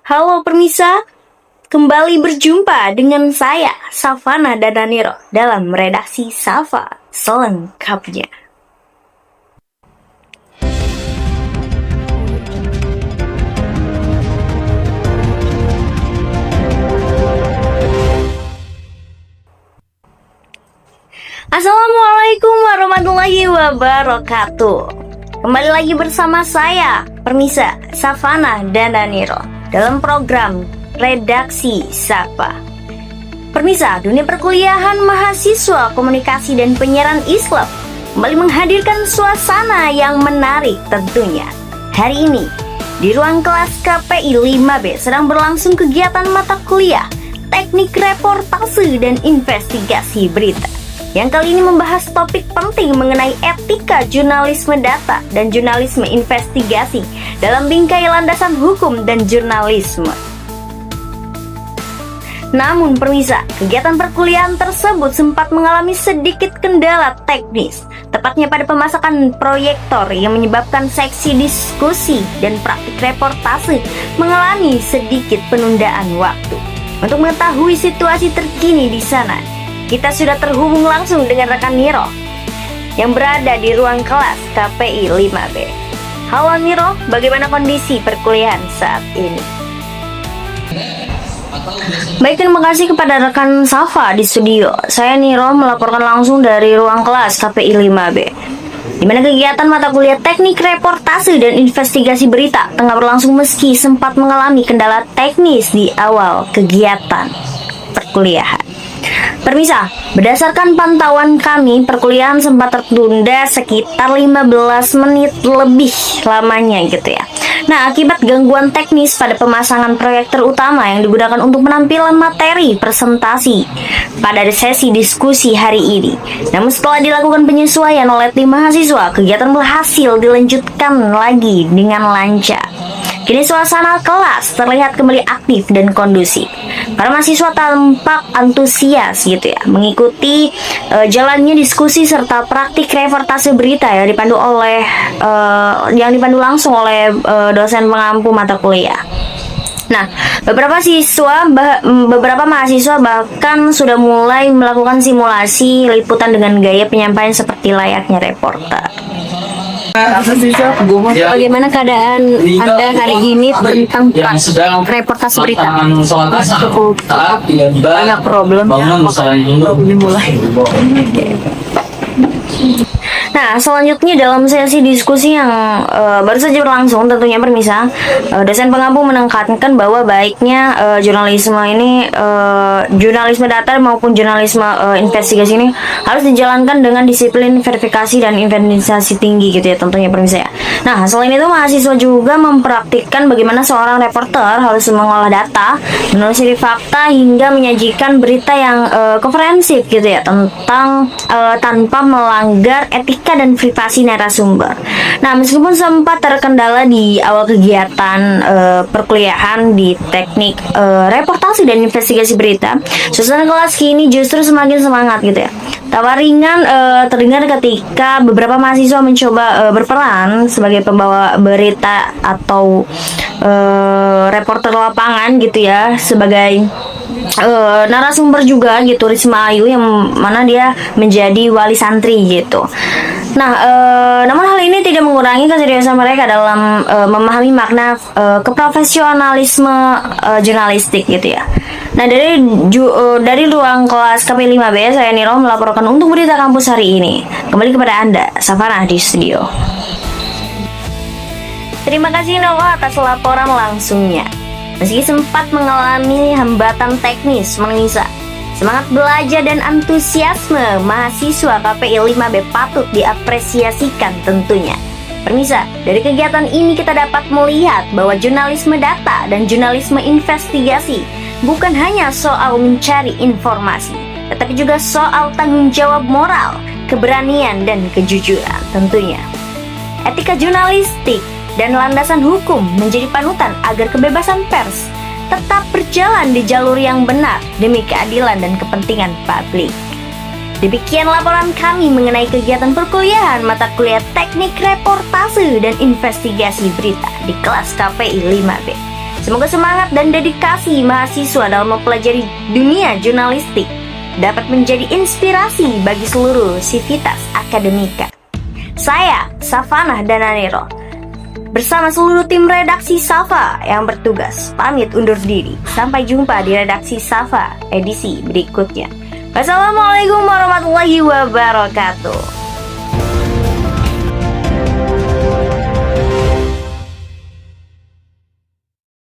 Halo permisa, kembali berjumpa dengan saya, Savana Dadaniro, dalam redaksi Sava selengkapnya. Assalamualaikum warahmatullahi wabarakatuh. Kembali lagi bersama saya, permisa, Savana Dadaniro, dalam program Redaksi Sapa. Permisa, dunia perkuliahan mahasiswa komunikasi dan penyiaran Islam kembali menghadirkan suasana yang menarik tentunya. Hari ini, di ruang kelas KPI 5B sedang berlangsung kegiatan mata kuliah Teknik Reportase dan Investigasi Berita, yang kali ini membahas topik penting mengenai etika jurnalisme data dan jurnalisme investigasi dalam bingkai landasan hukum dan jurnalisme. Namun permisa, kegiatan perkuliahan tersebut sempat mengalami sedikit kendala teknis, tepatnya pada pemasakan proyektor yang menyebabkan seksi diskusi dan praktik reportase mengalami sedikit penundaan waktu. Untuk mengetahui situasi terkini di sana, kita sudah terhubung langsung dengan rekan Niro yang berada di ruang kelas KPI 5B. Halo Niro, bagaimana kondisi perkuliahan saat ini? Baik, terima kasih kepada rekan Safa di studio. Saya Niro melaporkan langsung dari ruang kelas KPI 5B, di mana kegiatan mata kuliah Teknik Reportase dan Investigasi Berita tengah berlangsung meski sempat mengalami kendala teknis di awal kegiatan perkuliahan. Permisa, berdasarkan pantauan kami, perkuliahan sempat tertunda sekitar 15 menit lebih lamanya gitu ya. Nah, akibat gangguan teknis pada pemasangan proyektor utama yang digunakan untuk penampilan materi presentasi pada sesi diskusi hari ini. Namun setelah dilakukan penyesuaian oleh tim mahasiswa, kegiatan berhasil dilanjutkan lagi dengan lancar. Kini suasana kelas terlihat kembali aktif dan kondusif. Para mahasiswa tampak antusias gitu ya, mengikuti jalannya diskusi serta praktik reportase berita yang dipandu langsung oleh dosen pengampu mata kuliah. Nah, beberapa mahasiswa bahkan sudah mulai melakukan simulasi liputan dengan gaya penyampaian seperti layaknya reporter. Bagaimana keadaan Anda hari ini tentang reportase berita? Cukup banyak problem ya, dimulai. Nah, selanjutnya dalam sesi diskusi yang baru saja berlangsung, tentunya permisa, dosen pengampu menekankan bahwa baiknya jurnalisme data maupun jurnalisme investigasi ini harus dijalankan dengan disiplin verifikasi dan investigasi tinggi gitu ya, tentunya permisa ya. Nah, selain itu mahasiswa juga mempraktikkan bagaimana seorang reporter harus mengolah data, menelusuri fakta hingga menyajikan berita yang komprehensif gitu ya, tentang tanpa melanggar etika dan privasi narasumber. Nah, meskipun sempat terkendala di awal kegiatan perkuliahan di teknik reportase dan investigasi berita, suasana kelas kini justru semakin semangat gitu ya. Tawa ringan terdengar ketika beberapa mahasiswa mencoba berperan sebagai pembawa berita atau reporter lapangan gitu ya, sebagai narasumber juga gitu, Risma Ayu, yang mana dia menjadi wali santri gitu. Nah, namun hal ini tidak mengurangi keseriusan mereka dalam memahami makna keprofesionalisme jurnalistik gitu ya. Nah, dari ruang kelas KPI 5B, saya Niro melaporkan untuk berita kampus hari ini. Kembali kepada Anda, Savana di studio. Terima kasih Noko atas laporan langsungnya. Meski sempat mengalami hambatan teknis, menisa, semangat belajar dan antusiasme mahasiswa KPI 5B patut diapresiasikan tentunya. Permisa, dari kegiatan ini kita dapat melihat bahwa jurnalisme data dan jurnalisme investigasi bukan hanya soal mencari informasi, tetapi juga soal tanggung jawab moral, keberanian, dan kejujuran tentunya. Etika jurnalistik dan landasan hukum menjadi panutan agar kebebasan pers tetap berjalan di jalur yang benar demi keadilan dan kepentingan publik. Demikian laporan kami mengenai kegiatan perkuliahan mata kuliah Teknik Reportase dan Investigasi Berita di kelas KPI 5B. Semoga semangat dan dedikasi mahasiswa dalam mempelajari dunia jurnalistik dapat menjadi inspirasi bagi seluruh sivitas akademika. Saya, Safanah Dananero, bersama seluruh tim redaksi Safa yang bertugas, pamit undur diri. Sampai jumpa di redaksi Safa edisi berikutnya. Wassalamualaikum warahmatullahi wabarakatuh.